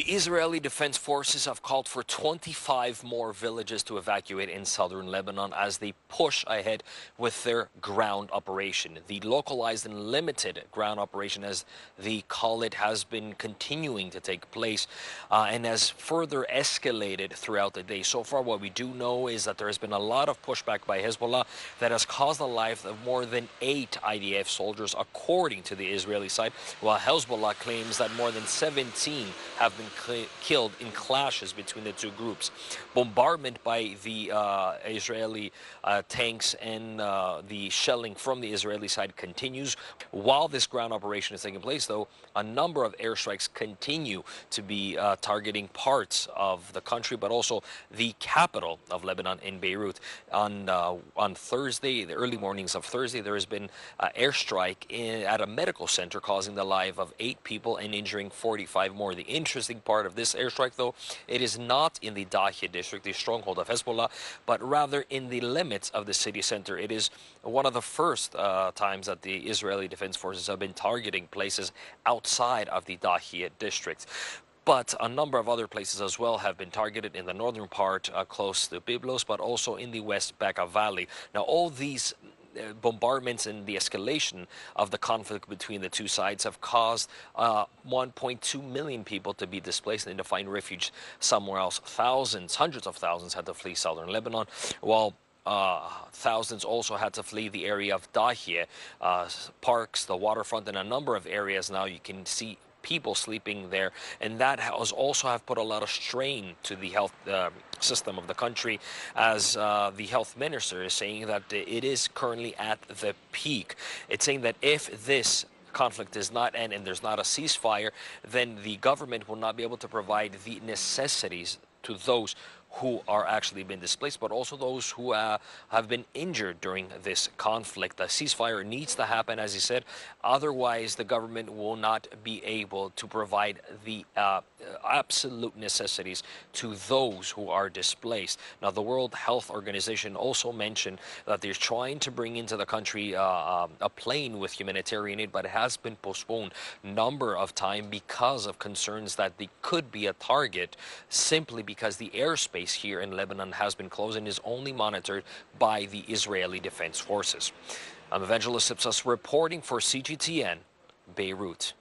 The Israeli Defense Forces have called for 25 more villages to evacuate in southern Lebanon as they push ahead with their ground operation. The localized and limited ground operation, as they call it, has been continuing to take place and has further escalated throughout the day. So far, what we do know is that there has been a lot of pushback by Hezbollah that has caused the life of more than 8 IDF soldiers, according to the Israeli side, while Hezbollah claims that more than 17 have been killed in clashes between the two groups. Bombardment by the Israeli tanks and the shelling from the Israeli side continues. While this ground operation is taking place, though, a number of airstrikes continue to be targeting parts of the country, but also the capital of Lebanon in Beirut. On Thursday, the early mornings of Thursday, there has been an airstrike at a medical center, causing the life of 8 people and injuring 45 more. The interesting part of this airstrike, though, it is not in the Dahia district, the stronghold of Hezbollah, but rather in the limits of the city center. It is one of the first times that the Israeli Defense Forces have been targeting places outside of the Dahia district. But a number of other places as well have been targeted in the northern part, close to Byblos, but also in the West Bekaa Valley. Now, all these bombardments and the escalation of the conflict between the two sides have caused 1.2 million people to be displaced and to find refuge somewhere else. Thousands, hundreds of thousands had to flee southern Lebanon, while thousands also had to flee the area of Dahia, parks, the waterfront, and a number of areas now you can see people sleeping there, and that has also have put a lot of strain to the health system of the country, as the health minister is saying that it is currently at the peak. It's saying that if this conflict does not end and there's not a ceasefire, then the government will not be able to provide the necessities to those who are actually been displaced, but also those who have been injured during this conflict. A ceasefire needs to happen, as he said. Otherwise, the government will not be able to provide the absolute necessities to those who are displaced. Now, the World Health Organization also mentioned that they're trying to bring into the country a plane with humanitarian aid, but it has been postponed a number of times because of concerns that they could be a target, simply because the airspace here in Lebanon has been closed and is only monitored by the Israeli Defense Forces. I'm Evangelist Ipsas reporting for CGTN, Beirut.